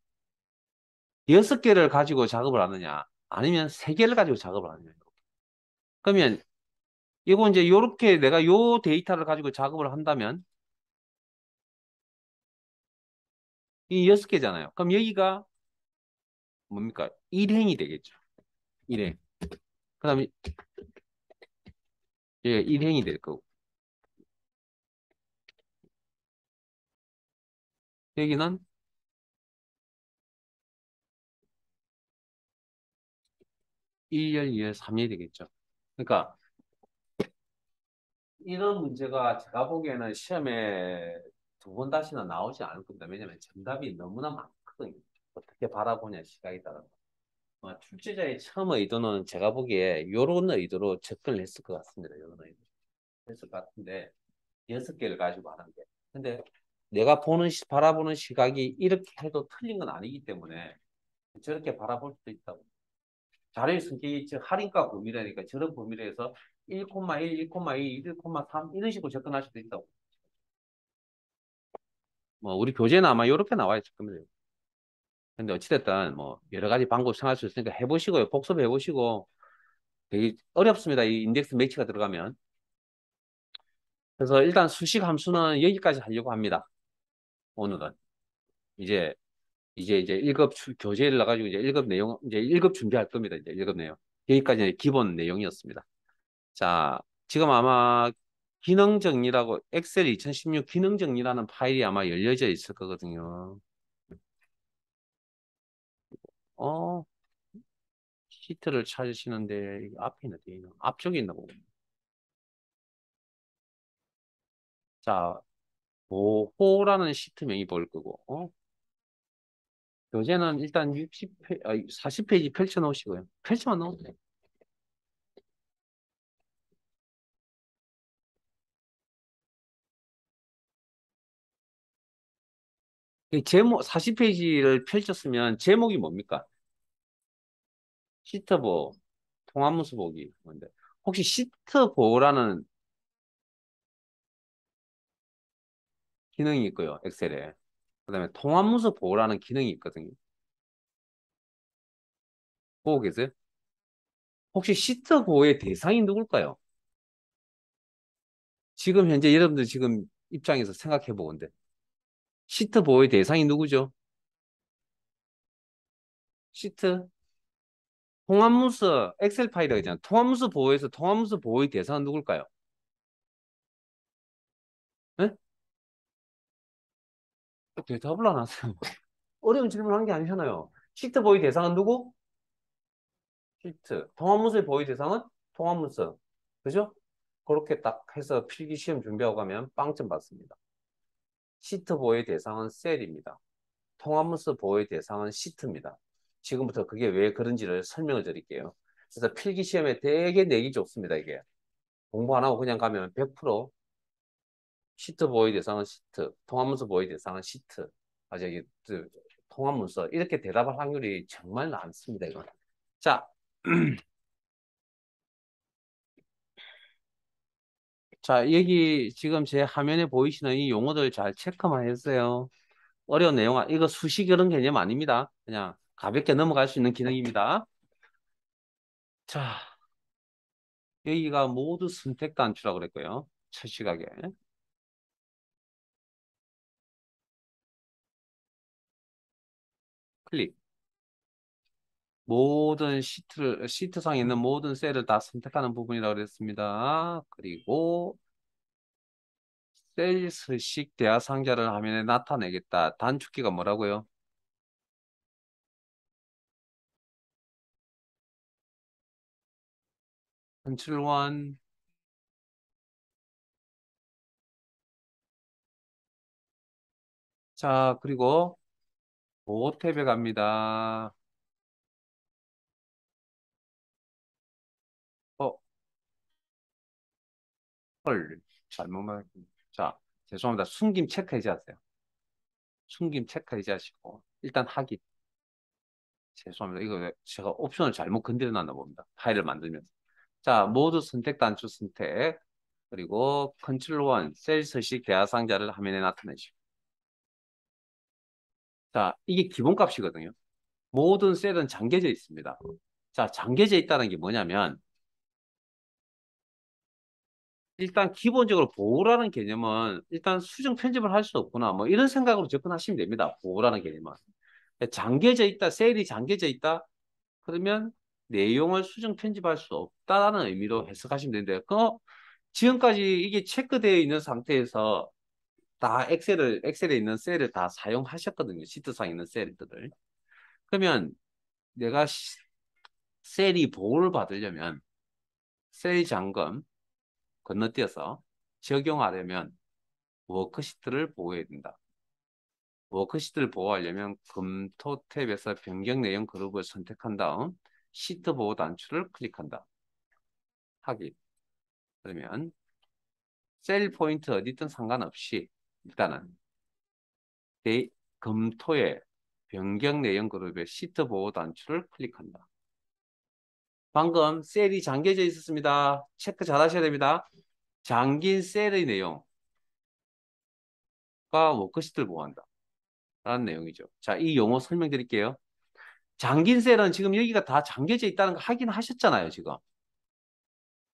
6개를 가지고 작업을 하느냐, 아니면 3개를 가지고 작업을 하느냐. 그러면, 이거 이제 요렇게 내가 요 데이터를 가지고 작업을 한다면, 이 6개잖아요. 그럼 여기가 뭡니까? 1행이 되겠죠. 1행. 그 다음에, 예, 1행이 될 거고. 여기는 1열, 2열, 3열이 되겠죠. 그러니까, 이런 문제가 제가 보기에는 시험에 2번 다시는 나오지 않을 겁니다. 왜냐하면 정답이 너무나 많거든요. 어떻게 바라보냐 시각에 따라. 출제자의 처음 의도는 제가 보기에 이런 의도로 접근을 했을 것 같습니다. 이런 의도. 했을 것 같은데 6개를 가지고 하는 게. 근데 내가 바라보는 시각이 이렇게 해도 틀린 건 아니기 때문에 저렇게 바라볼 수도 있다고. 자료의 성격이 즉 할인가 범위라니까 저런 범위에서 1,1, 1,2, 1,3 이런 식으로 접근할 수도 있다고. 뭐 우리 교재는 아마 이렇게 나와 있을 겁니다. 근데 어찌됐든 뭐 여러 가지 방법 생각할 수 있으니까 해보시고요. 복습해 보시고 되게 어렵습니다. 이 인덱스 매치가 들어가면. 그래서 일단 수식 함수는 여기까지 하려고 합니다. 오늘은 이제 이제 1급 교재를 나가지고 이제 1급 내용 이제 1급 준비할 겁니다. 이제 1급 내용. 여기까지 기본 내용이었습니다. 자, 지금 아마 기능 정리라고 엑셀 2016 기능 정리라는 파일이 아마 열려져 있을 거거든요. 어, 시트를 찾으시는데 이게 앞에 있나 뒤에 있나? 앞쪽에 있나 보고. 자, 보호라는 시트명이 보일 거고. 교재는 일단 40페이지 펼쳐 놓으시고요. 펼쳐만 놓으면 돼요. 이 제목 40페이지를 펼쳤으면 제목이 뭡니까? 시트 보호, 통합문서 보기. 뭔데? 혹시 시트 보호라는 기능이 있고요. 엑셀에. 그다음에 통합문서 보호라는 기능이 있거든요. 보고 계세요? 혹시 시트 보호의 대상이 누굴까요? 지금 현재 여러분들 지금 입장에서 생각해 보건데 시트 보호의 대상이 누구죠? 시트 통합문서 엑셀 파일이라고 있잖아요. 통합문서 보호에서 통합문서 보호의 대상은 누굴까요? 예? 대답을 안 하세요. 어려운 질문을 한 게 아니잖아요. 시트 보호 대상은 누구? 시트. 통합문서의 보호 대상은 통합문서. 그죠? 그렇게 딱 해서 필기 시험 준비하고 가면 빵점 받습니다. 시트 보호의 대상은 셀입니다. 통합문서 보호의 대상은 시트입니다. 지금부터 그게 왜 그런지를 설명을 드릴게요. 그래서 필기 시험에 되게 내기 좋습니다, 이게. 공부 안 하고 그냥 가면 100% 시트 보호의 대상은 시트, 통합문서 보호의 대상은 시트. 아, 저기, 통합문서. 이렇게 대답할 확률이 정말 많습니다, 이건. 자, 자, 여기 지금 제 화면에 보이시는 이 용어들 잘 체크만 했어요. 어려운 내용, 이거 수식 이런 개념 아닙니다. 그냥 가볍게 넘어갈 수 있는 기능입니다. 자, 여기가 모두 선택 단추라고 그랬고요. 첫 시각에. 클릭. 모든 시트상에 있는 모든 셀을 다 선택하는 부분이라고 그랬습니다. 그리고 셀스식 대하상자를 화면에 나타내겠다. 단축키가 뭐라고요? 컨트롤 1. 자, 그리고 보호 탭에 갑니다. 어, 헐. 잘못 말. 자, 죄송합니다. 숨김 체크 해제하세요. 숨김 체크 해제하시고 일단 확인. 죄송합니다. 이거 제가 옵션을 잘못 건드려 놨나 봅니다. 파일을 만들면서. 자, 모두 선택 단추 선택. 그리고 컨트롤 1 셀 서식 대화 상자를 화면에 나타내시고. 자, 이게 기본값이거든요. 모든 셀은 잠겨져 있습니다. 자, 잠겨져 있다는 게 뭐냐면 일단 기본적으로 보호라는 개념은 일단 수정 편집을 할 수 없구나. 뭐 이런 생각으로 접근하시면 됩니다. 보호라는 개념은. 잠겨져 있다, 셀이 잠겨져 있다. 그러면 내용을 수정 편집할 수 없다라는 의미로 해석하시면 되는데, 지금까지 이게 체크되어 있는 상태에서 다 엑셀에 있는 셀을 다 사용하셨거든요. 시트상에 있는 셀들을. 그러면 내가 셀이 보호를 받으려면 셀 잠금 건너뛰어서 적용하려면 워크시트를 보호해야 된다. 워크시트를 보호하려면 검토 탭에서 변경 내용 그룹을 선택한 다음 시트 보호 단추를 클릭한다. 하기. 그러면 셀 포인트 어디든 상관없이 일단은 검토의 변경 내용 그룹의 시트 보호 단추를 클릭한다. 방금 셀이 잠겨져 있었습니다. 체크 잘 하셔야 됩니다. 잠긴 셀의 내용과 워크시트를 보호한다. 라는 내용이죠. 자, 이 용어 설명드릴게요. 잠긴 셀은 지금 여기가 다 잠겨져 있다는 거 확인하셨잖아요, 지금.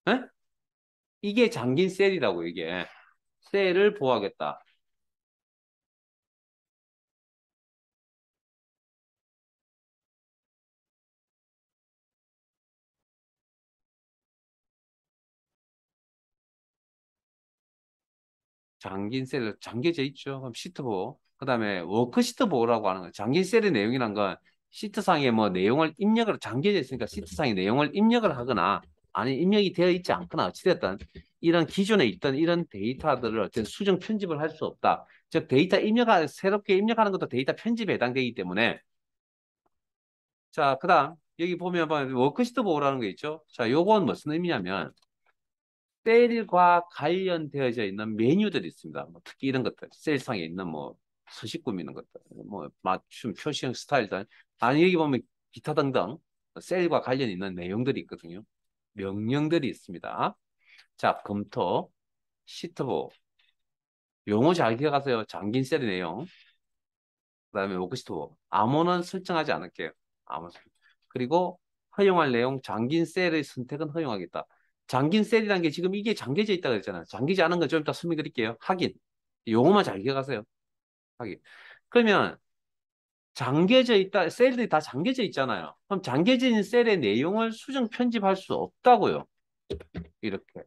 에? 이게 잠긴 셀이라고, 이게. 셀을 보호하겠다. 잠긴 셀, 잠겨져 있죠. 그럼 시트 보호. 그 다음에 워크시트 보호라고 하는 거예요. 잠긴 셀의 내용이란 건 시트상에 뭐 내용을 입력을, 잠겨져 있으니까 시트상에 내용을 입력을 하거나 아니 입력이 되어 있지 않거나 어찌됐든 이런 기존에 있던 이런 데이터들을 어쨌든 수정 편집을 할 수 없다. 즉 데이터 새롭게 입력하는 것도 데이터 편집에 해당되기 때문에 자, 그 다음 여기 보면 워크시트 보호라는 게 있죠. 자, 요건 무슨 의미냐면 셀과 관련되어져 있는 메뉴들이 있습니다. 뭐 특히 이런 것들, 셀상에 있는 뭐 서식 꾸미는 것들, 뭐 맞춤, 표시형 스타일들, 아니 여기 보면 기타 등등 셀과 관련 있는 내용들이 있거든요. 명령들이 있습니다. 자, 검토, 시트보, 용어 잘 기억하세요. 잠긴 셀의 내용, 그다음에 워크시트보, 암호는 설정하지 않을게요. 암호. 그리고 허용할 내용, 잠긴 셀의 선택은 허용하겠다. 잠긴 셀이라는 게 지금 이게 잠겨져 있다고 그랬잖아요. 잠기지 않은 건 좀 이따 설명드릴게요. 확인. 용어만 잘 기억하세요. 확인. 그러면 잠겨져 있다, 셀들이 다 잠겨져 있잖아요. 그럼 잠겨져 있는 셀의 내용을 수정 편집할 수 없다고요. 이렇게.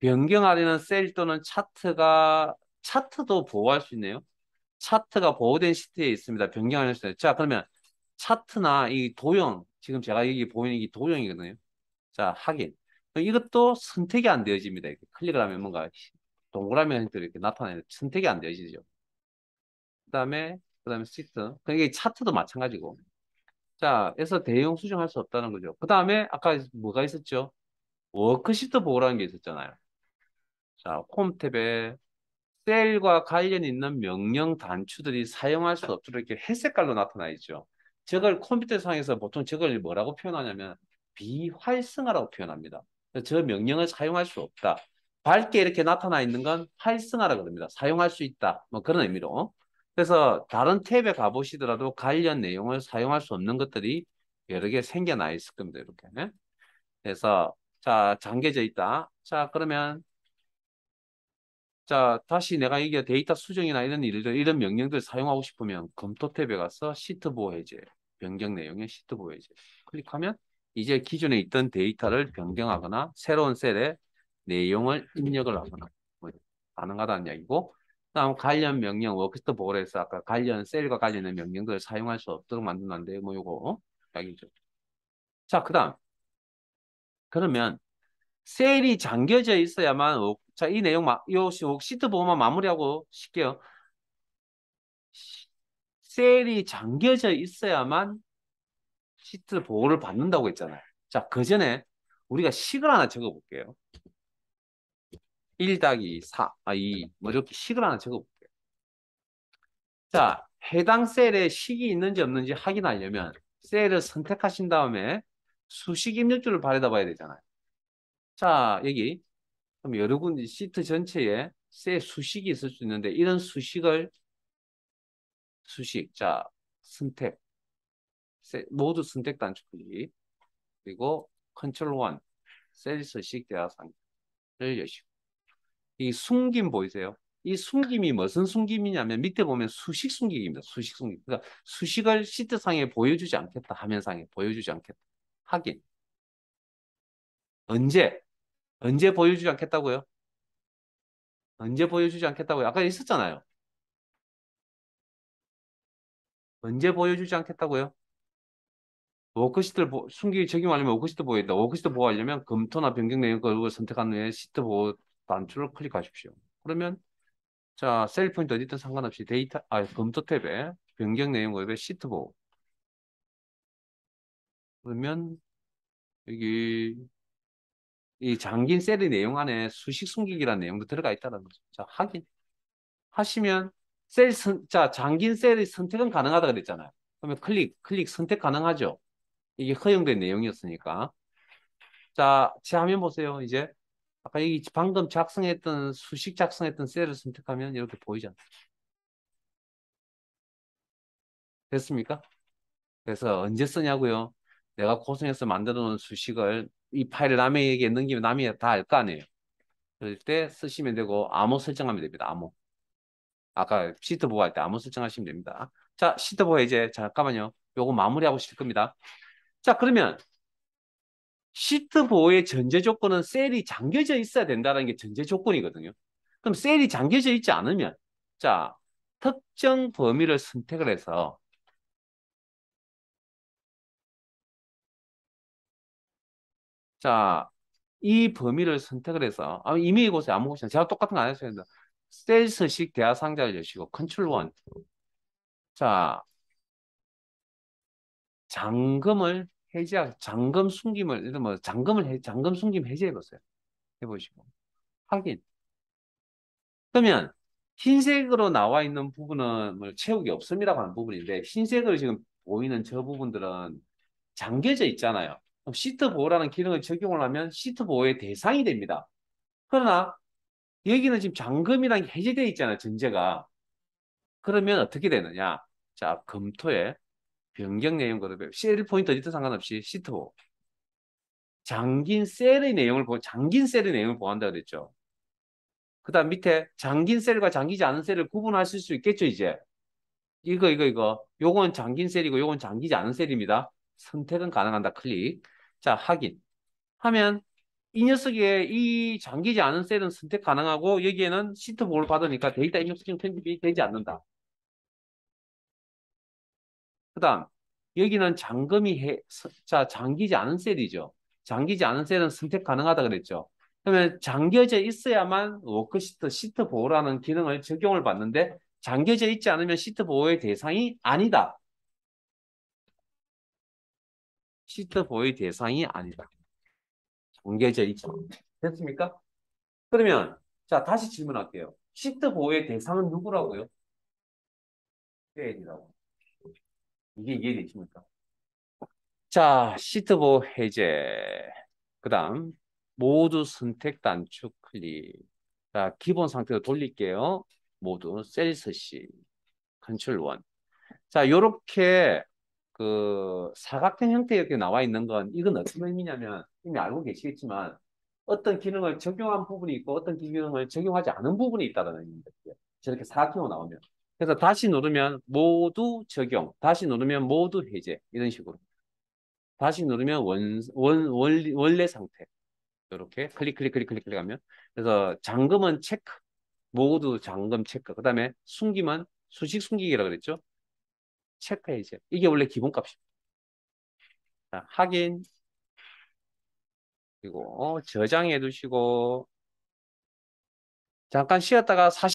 변경하려는 셀 또는 차트도 보호할 수 있네요. 차트가 보호된 시트에 있습니다. 변경하려는 셀. 자, 그러면 차트나 이 도형, 지금 제가 여기 보이는 이 도형이거든요. 자, 확인. 이것도 선택이 안 되어집니다. 이렇게 클릭을 하면 뭔가 동그라미 형태로 이렇게 나타나는 선택이 안 되어지죠. 그다음에 시트. 이게 차트도 마찬가지고. 자, 그래서 대형 수정할 수 없다는 거죠. 그다음에 아까 뭐가 있었죠? 워크시트 보호라는 게 있었잖아요. 자, 홈 탭에 셀과 관련 있는 명령 단추들이 사용할 수 없도록 이렇게 회색깔로 나타나 있죠. 저걸 컴퓨터상에서 보통 저걸 뭐라고 표현하냐면 비활성화라고 표현합니다. 저 명령을 사용할 수 없다. 밝게 이렇게 나타나 있는 건 활성화라고 합니다. 사용할 수 있다. 뭐 그런 의미로. 그래서 다른 탭에 가보시더라도 관련 내용을 사용할 수 없는 것들이 여러 개 생겨나 있을 겁니다. 이렇게. 그래서 자, 잠겨져 있다. 자, 그러면 자, 다시 내가 이게 데이터 수정이나 이런 일들, 이런 명령들 사용하고 싶으면 검토 탭에 가서 시트 보호 해제, 변경 내용의 시트 보호 해제 클릭하면 이제 기존에 있던 데이터를 변경하거나 새로운 셀에 내용을 입력을 하거나 뭐 가능하다는 이야기고, 다음 관련 명령 워크시트 보호를 해서 아까 관련 셀과 관련된 명령들을 사용할 수 없도록 만든다는데 뭐 요거 이야기죠. 자, 그다음 그러면 셀이 잠겨져 있어야만 자, 이 내용 요 시트 보호만 마무리하고 쉴게요. 셀이 잠겨져 있어야만 시트 보호를 받는다고 했잖아요. 자, 그 전에 우리가 식을 하나 적어 볼게요. 1 더하기 4, 2, 뭐 이렇게 식을 하나 적어 볼게요. 자, 해당 셀에 식이 있는지 없는지 확인하려면 셀을 선택하신 다음에 수식 입력줄을 바래다 봐야 되잖아요. 자, 여기 그럼 여러 군데 시트 전체에 셀 수식이 있을 수 있는데 이런 자, 선택, 모두 선택 단축 클릭, 그리고 컨트롤 1, 셀 서식 대화상을 여시고 이 숨김 보이세요? 이 숨김이 무슨 숨김이냐면 밑에 보면 수식 숨김입니다. 수식 숨김. 그러니까 수식을 시트상에 보여주지 않겠다. 화면상에 보여주지 않겠다. 확인. 언제? 언제 보여주지 않겠다고요? 언제 보여주지 않겠다고요? 아까 있었잖아요. 언제 보여주지 않겠다고요? 워크시트를 숨기기 적용하려면 워크시트 보호했다. 워크시트 보호하려면 검토나 변경 내용 걸 선택한 후에 시트 보호 단추를 클릭하십시오. 그러면 자, 셀 포인트 어디든 상관없이 검토 탭에 변경 내용 웹에 시트 보호. 그러면 여기 이 잠긴 셀의 내용 안에 수식 숨기기라는 내용도 들어가 있다는 거죠. 자, 하시면 자, 잠긴 셀의 선택은 가능하다 그랬잖아요. 그러면 클릭 선택 가능하죠. 이게 허용된 내용이었으니까. 자, 제 화면 보세요. 이제 아까 여기 방금 수식 작성했던 셀을 선택하면 이렇게 보이잖아요. 됐습니까? 그래서 언제 쓰냐고요? 내가 고생해서 만들어 놓은 수식을 이 파일을 남에게 넘기면 남이 다 알 거 아니에요. 그럴 때 쓰시면 되고 암호 설정하면 됩니다. 암호. 아까 시트 보호할 때 암호 설정하시면 됩니다. 자, 시트 보호 이제 잠깐만요. 요거 마무리하고 싶을 겁니다. 자, 그러면 시트 보호의 전제 조건은 셀이 잠겨져 있어야 된다는 게 전제 조건이거든요. 그럼 셀이 잠겨져 있지 않으면 자, 특정 범위를 선택을 해서 자, 이 범위를 선택을 해서 이메일 곳에 아무 곳이나 제가 똑같은 거 안 했어야 된다. 셀 서식 대화 상자를 여시고 컨트롤 1. 자, 잠금을 잠금 숨김을 예를 뭐 잠금 숨김 해제해 보세요. 해 보시고 확인. 그러면 흰색으로 나와 있는 부분은 뭐 채우기 없음이라고 하는 부분인데 흰색으로 지금 보이는 저 부분들은 잠겨져 있잖아요. 그럼 시트 보호라는 기능을 적용을 하면 시트 보호의 대상이 됩니다. 그러나 여기는 지금 잠금이랑 게 해제되어 있잖아요. 전제가. 그러면 어떻게 되느냐? 자, 검토에 변경 내용 그룹에 셀 포인트 어디든 상관없이 시트 보호. 잠긴 셀의 내용을 보호한다 그랬죠. 그다음 밑에 잠긴 셀과 잠기지 않은 셀을 구분하실 수 있겠죠, 이제. 이거. 요건 잠긴 셀이고 요건 잠기지 않은 셀입니다. 선택은 가능한다. 클릭. 자, 확인. 하면 이 녀석의 이 잠기지 않은 셀은 선택 가능하고 여기에는 시트 보호를 받으니까 데이터 입력 수정 편집이 되지 않는다. 그다음 여기는 자, 잠기지 않은 셀이죠. 잠기지 않은 셀은 선택 가능하다 그랬죠. 그러면 잠겨져 있어야만 워크시트 시트 보호라는 기능을 적용을 받는데 잠겨져 있지 않으면 시트 보호의 대상이 아니다. 시트 보호의 대상이 아니다. 잠겨져 있죠. 됐습니까? 그러면 자, 다시 질문할게요. 시트 보호의 대상은 누구라고요? 페이지라고. 이게 이해되십니까? 자, 시트 보호 해제. 그다음 모두 선택 단축 클릭. 자, 기본 상태로 돌릴게요. 모두 셀 서식 컨트롤 1. 자, 요렇게 그 사각형 형태 이렇게 나와 있는 건 이건 어떤 의미냐면 이미 알고 계시겠지만 어떤 기능을 적용한 부분이 있고 어떤 기능을 적용하지 않은 부분이 있다는 의미입니다. 저렇게 4키로 나오면. 그래서 다시 누르면 모두 적용, 다시 누르면 모두 해제 이런 식으로. 다시 누르면 원래 상태. 이렇게 클릭하면. 그래서 잠금은 체크, 모두 잠금 체크. 그다음에 숨기면 수식 숨기기라 그랬죠? 체크 해제. 이게 원래 기본값입니다. 자, 확인 그리고 저장해 두시고 잠깐 쉬었다가